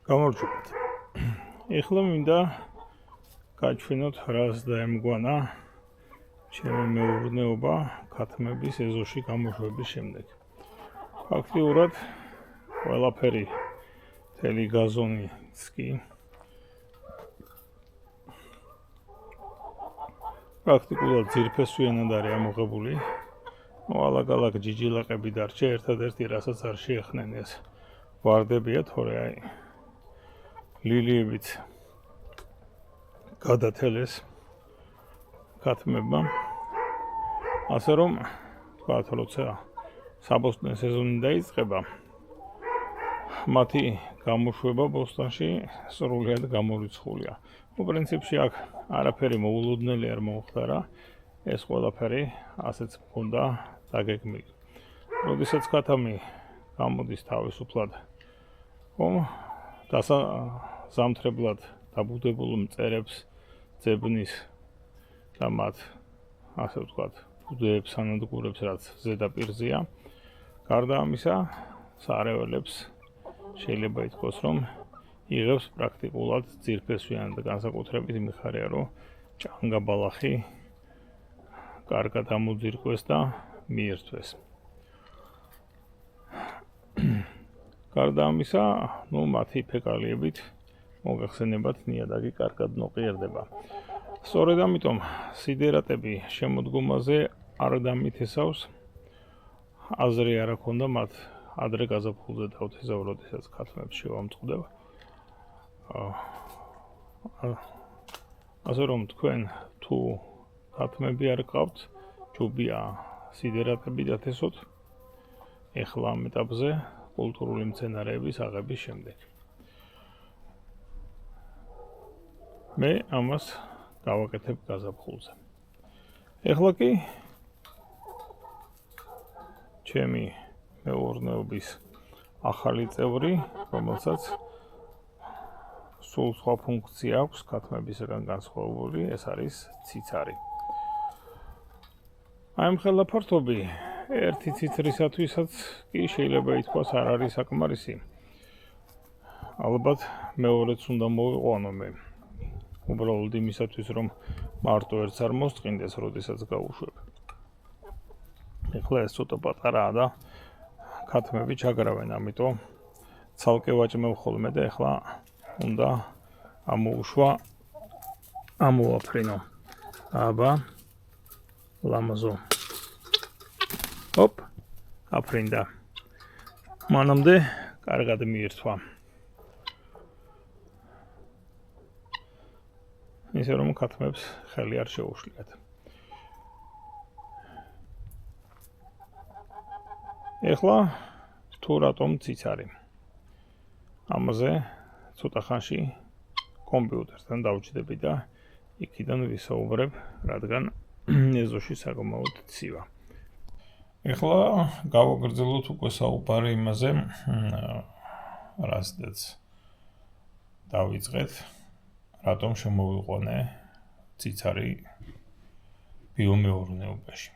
გამარჯობათ. ეხლა მინდა გაჩვენოთ რას დაემგვანა ჩემი მეურნეობა ქათმების ეზოში გამოშვების შემდეგ. ფაქტიურად ყველაფერი მთელი გაზონიც კი პრაქტიკულად ძირფესვიანად არის ამოღებული. ალაგ-ალაგ ჯიჯილაყები დარჩა, ერთადერთი რასაც არ შეეხნენ ეს ვარდებია, თორე აი ლილიებიც გადათელეს ქათმებმა. ასე რომ თქვათ, როცა საბოსტნე სეზონი დაიწყება, მათი გამოშვება ბოსტანში სრულიად გამორიცხულია. პრინციპში აქ არაფერი მოულოდნელი არ მოხდარა, ეს ყველაფერი ასეც მქონდა დაგეგმილი. როდესაც ქათამი გამოდის თავისუფლად, ზამთრებლად დაბუდებულ მწერებს ძებნის და მათ, ასე ვთქვათ, ბუდეებს ანადგურებს, რაც ზედაპირზეა. გარდა ამისა, სარეველებს შეიძლება ითქვას, რომ იღებს პრაქტიკულად ძირფესვიანად და განსაკუთრებით მიხარია, რომ ჭანგა ბალახი კარგად ამოძირკვეს და მიირთვეს. გარდა ამისა, მათი ფეკალიებით მოგახსენებათ ნიადაგი კარგად ნოყიერდება. სწორედ ამიტომ სიდერატები შემოდგომაზე არ დამითესავს, აზრი არ აქვს მათ ადრე გაზაფხულზე დავთესავ, როდესაც ქათმებს შევამწყდება. ასე რომ თქვენ თუ ქათმები არ გყავთ, ჯობია სიდერატები დათესოთ ეხლა ამ ეტაპზე კულტურული მცენარეების აღების შემდეგ. მე ამას გავაკეთებ გაზაფხულზე. ეხლა კი ჩემი მეურნეობის ახალი წევრი, რომელსაც სულ სხვა ფუნქცია აქვს ქათმებისგან განსხვავებული, ეს არის ციცარი. აი ამ ხელაფართობი ერთი ციცრისათვისაც კი შეიძლება ითქვას არ არის საკმარისი. ალბათ მეორეც უნდა მოვიყვანო მე. უბრალოდ იმისათვის, რომ მარტო ერთს არ მოსწყინდეს, როდესაც გავუშვებ. ეხლა ეს ცოტა პატარაა და ქათმები ჩაგრავენ, ამიტომ ცალკე ვაჭმევ ხოლმე და ეხლა უნდა ამოუშვა, ამოვაფრინო. აბა, ლამაზო. Hop, აფრინდა. მანამდე კარგად მიირთვა. ისე რომ ქათმებს ხელი არ შეუშლიათ. ეხლა თუ რატომ ციცარი? ამაზე ცოტა ხანში კომპიუტერთან დავჯდები და იქიდან ვისაუბრებ, რადგან ეზოში საკმაოდ ცივა. ეხლა გავაგრძელოთ უკვე საუბარი იმაზე, რასაც დავიწყეთ, რატომ შემოვიყვანე ციცარი ბიომეურნეობაში.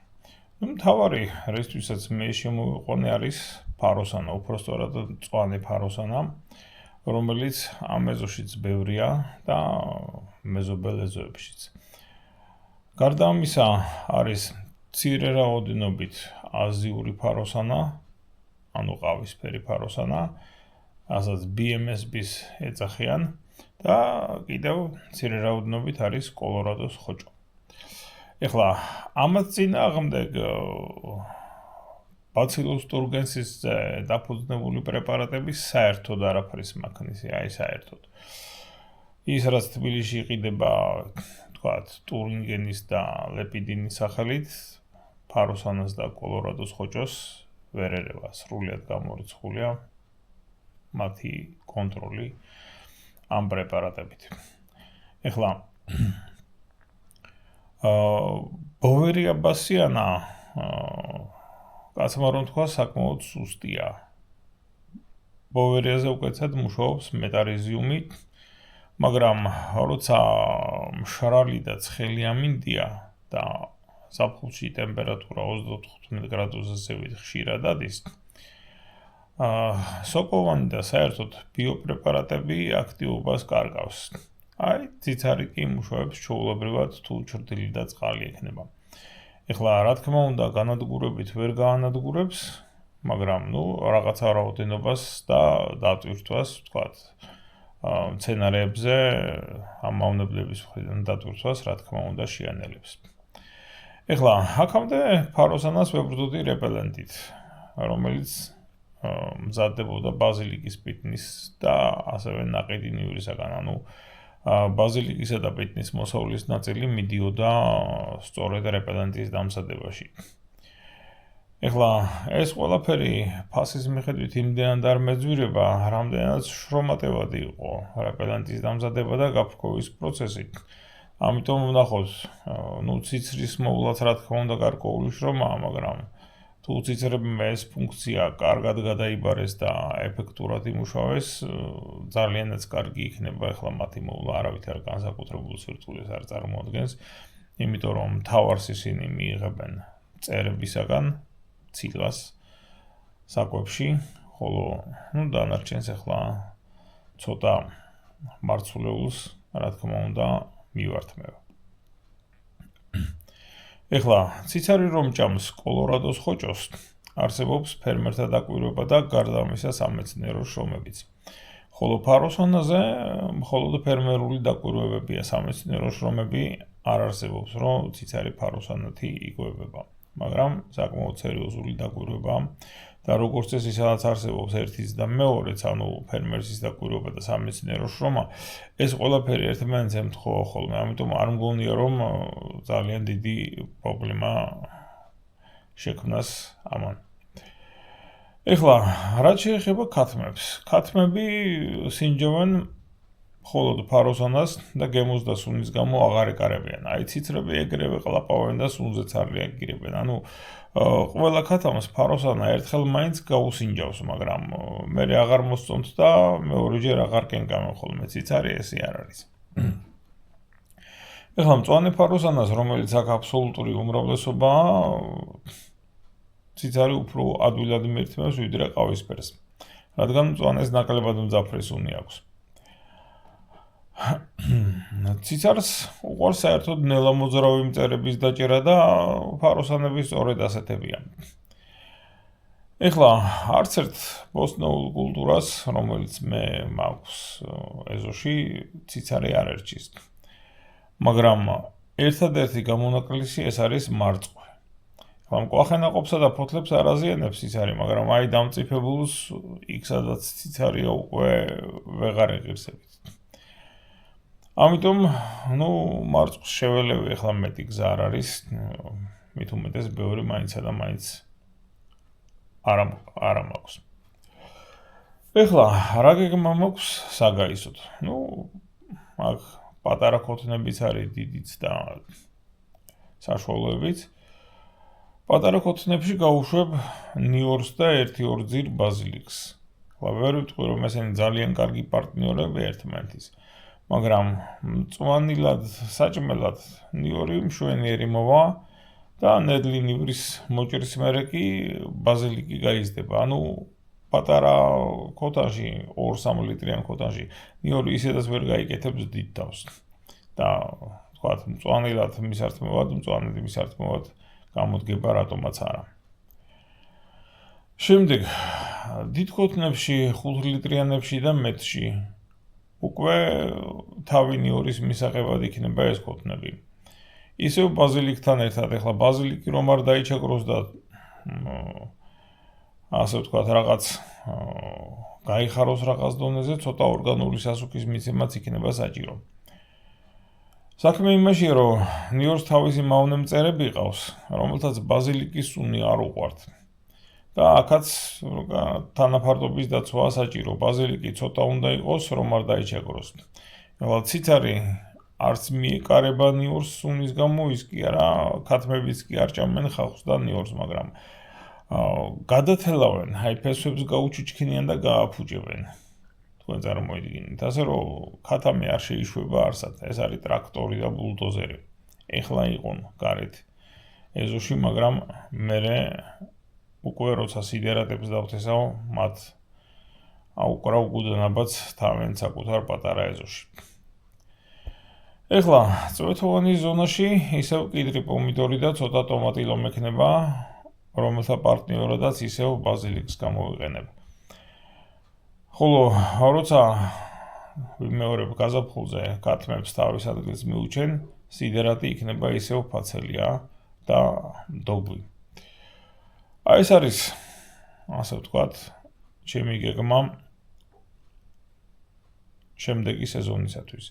მთავარი, რისთვისაც მე შემოვიყვანე, არის ფაროსანა, უпростоრად მწვანე ფაროსანა, რომელიც ამ ეზოშიც ბევრია და მეზობელ ეზოებშიც. გარდა ამისა, არის მცირე რაოდენობით აზიური ფაროსანა, ანუ ყავისფერი ფაროსანა, რასაც BMSB-ს ეძახიან და კიდევ მცირე რაოდენობით არის კოლორადოს ხოჭო. ეხლა ამათ წინააღმდეგ ბაცილუს ტურგენსის დაფუძნებული პრეპარატები საერთოდ არაფრის მაქნის, აი საერთოდ. ის რაც თბილისში იყიდება, თქვათ, ტურინგენის და ლეპიდინის სახელით, ფაროსანას და კოლორადოს ხოჭოს ვერ ერევა, სრულიად გამორიცხულია მათი კონტროლი ამ პრეპარატებით. ეხლა ბოვერია ბასიანა, კაცმა რომ თქვა, საკმაოდ სუსტია. ბოვერიაზე უკეთესად მუშაობს მეტარიზიუმი, მაგრამ როცა მშრალი და ცხელი ამინდია და ზაფხულში ტემპერატურა 35 გრადუსზე ხშირად ადის, სოკოვანი და საერთოდ ბიოპრეპარატები აქტივობას კარგავს. აი, ციცარი კი მუშაობს ჩვეულებრივად თუ ჩრდილი და წყალი ექნება. ეხლა რა თქმა უნდა, განადგურებით ვერ გაანადგურებს, მაგრამ რაღაცა რაოდენობას და დატვირთვას, ვთქვათ, მცენარეებზე ამ მავნებლების მხრიდან დატვირთვას, რა თქმა უნდა, შეანელებს. ეხლა აქამდე ფაროსანას ვებრძოდი რეპელენტით, რომელიც მზადდებოდა ბაზილიკის პიტნის და ასევე ნაყიდი ნივრისაგან, ანუ ბაზილიკისა და პიტნის მოსავლის ნაწილი მიდიოდა სწორედ რეპელენტის დამზადებაში. ეხლა ეს ყველაფერი ფასის მიხედვით იმდენად არ მეძვირება, რამდენად შრომატევადი იყო რეპელენტის დამზადება და გაფრქვევის პროცესი. ამიტომ ვნახოთ, ციცრის მოვლაც რა თქმა უნდა გარკვეული შრომაა, მაგრამ თუ ციცრებმა ეს ფუნქცია კარგად გადაიბარეს და ეფექტურად იმუშავეს, ძალიანაც კარგი იქნება. ეხლა მათი მოვლა არავითარ განსაკუთრებულ სირთულეს არ წარმოადგენს, იმიტომ რომ მთავარს ისინი მიიღებენ მწერებისაგან ცილას საკვებში, ხოლო დანარჩენს ეხლა ცოტა მარცვლეულს, რა თქმა უნდა, მივართმევ. ეხლა ციცარი რომ ჭამს კოლორადოს ხოჭოს, არსებობს ფერმერთა დაკვირვება და გარდა ამისა სამეცნიერო შრომებიც. ხოლო ფაროსანაზე მხოლოდ ფერმერული დაკვირვებებია, სამეცნიერო შრომები არ არსებობს, რომ ციცარი ფაროსანათი იკვებება. მაგრამ საკმაოდ სერიოზული დაკვირვებაა და როგორც წესი, სადაც არსებობს ერთიც და მეორეც, ანუ ფერმერის დაკვირვება და სამეცნიერო შრომა, ეს ყველაფერი ერთმანეთს ემთხვევა ხოლმე, ამიტომ არ მგონია, რომ ძალიან დიდი პრობლემა შექმნას ამან. ეხლა, რაც შეეხება ქათმებს. ქათმები სინჯოვენ მხოლოდ ფაროსანას და გემოს და სუნის გამო აღარ ეკარებიან. აი, ციცრები ეგრევე ყლაპავენ და სუნზეც არ რეაგირებენ. ანუ ყველა ქათამს ფაროსანა ერთხელ მაინც გაუსინჯავს, მაგრამ მე აღარ მოსწონთ და მეორეჯერ აღარ კენკამენ ხოლმე. ციცარი ესე არ არის. ეხლა მწვანე ფაროსანას, რომელიც აქ აბსოლუტური უმრავლესობაა, ციცარი უფრო ადვილად მიირთმევს ვიდრე ყავისფერს, რადგან მწვანეს ნაკლებად მძაფრი სუნი აქვს. ციცარს უყვარს საერთოდ ნელა მოძრავი მწერების დაჭერა და ფაროსანები სწორედ ასეთებია. ეხლა არც ერთ ბოსტნეულ კულტურას, რომელიც მე მაქვს ეზოში, ციცარი არ ერჩის. მაგრამ ერთადერთი გამონაკლისი ეს არის მარწყვი. ეხლა მკვახე-ნაყოფსა და ფოთლებს არ აზიანებს ციცარი, მაგრამ აი დამწიფებულს იქ სადაც ციცარია უკვე ვეღარ ეღირსებით. ამიტომ, მარწყვს შეველევი, ეხლა მეტი გზა არ არის, მით უმეტეს ბევრი მაინცა და მაინც არ მაქვს. ეხლა, რა გეგმა მაქვს საგაისოდ? აქ პატარა ქოთნებიც არის დიდიც და საშუალებიც. პატარა ქოთნებში გავუშვებ ნიორს და 1-2 ძირ ბაზილიკს. ეხლა ვერ ვიტყვი, რომ ესენი ძალიან კარგი პარტნიორები ერთმანეთის. მაგრამ მწვანილად, საჭმელად ნიორი მშვენიერი მოვა და ნედლი ნივრის მოჭრის მერე კი ბაზილიკი გაიზრდება. ანუ პატარა ქოთანში, 2-3 ლიტრიან ქოთანში ნიორი ისედაც ვერ გაიკეთებს დიდ თავს. და თქვათ, მწვანილად მისართმევად, მწვანილი მისართმევად გამოდგება რატომაც არა. შემდეგ, დიდ ქოთნებში, 5 ლიტრიანებში და მეტში უკვე თავი ნიორის მისაღებად იქნება ეს ქოთნები. ისევ ბაზილიკთან ერთად, ეხლა ბაზილიკი რომ არ დაიჩაგროს და ასე ვთქვათ, რაღაც გაიხაროს რაღაც დონეზე, ცოტა ორგანული სასუქის მიცემაც იქნება საჭირო. საქმე იმაშია, რომ ნიორს თავისი მავნე მწერები ყავს, რომელთაც ბაზილიკის სუნი არ უყვართ. და აქაც თანაფარდობის დაცვა საჭირო. ბაზილიკი ცოტა უნდა იყოს, რომ არ დაიჩაგროს. ეხლა ციცარი არც მიეკარება ნიორს სუნის გამო, ის კი არა, ქათმებიც კი არ ჭამენ ხავსს და ნიორს, მაგრამ გადათელავენ, აი ფესვებს გაუჩუჩქინიან და გააფუჭებენ. თქვენ წარმოიდგინეთ, ასე რომ ქათამი არ შეიშვება არსად. ეს არის ტრაქტორი და ბულდოზერი. ეხლა იყონ გარეთ ეზოში, მაგრამ მერე უკვე როცა სიდერატებს დავთესავ, მათ აუკრავ გუდანაბაც თავენ საკუთარ პატარა ეზოში. ეხლა წვეთოვანი ზონაში ისევ კიდრი პომიდორი და ცოტა ტომატი რომ ექნება, რომელთა პარტნიორადაც ისევ ბაზილიკს გამოვიყენებ. ხოლო როცა ვიმეორებ გაზაფხულზე კათმებს თავის ადგილს მიუჩენ, სიდერატი იქნება ისევ ფაცელია და მდობი. ეს არის, ასე ვთქვათ, ჩემი გეგმა შემდეგი სეზონისათვის.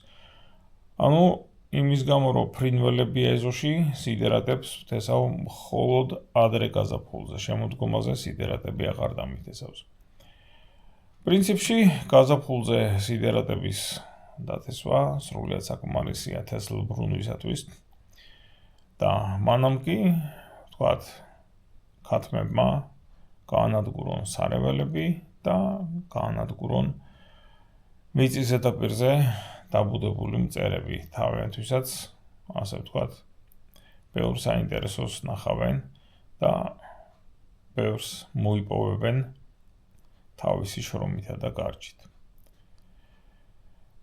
ანუ იმის გამო, რომ ფრინველებია ეზოში, სიდერატებს ვთესავ მხოლოდ ადრე გაზაფხულზე, შემოდგომაზე სიდერატები აღარ დამითესავს. პრინციპში, გაზაფხულზე სიდერატების დათესვა სრულიად საკმარისია თესლბრუნვისათვის და მანამ კი, ვთქვათ, ქათმებმა გაანადგურონ სარეველები და გაანადგურონ მიწის ზედაპირზე დაბუდებული მწერები თავიანთვისაც, ასე ვთქვათ, ბევრ საინტერესოს ნახავენ და ბევრს მოიპოვებენ თავისი შრომითა და გარჩით.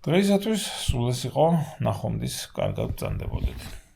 დღეისათვის სულ ეს იყო, ნახვამდის კარგად ბრძანდებოდეთ.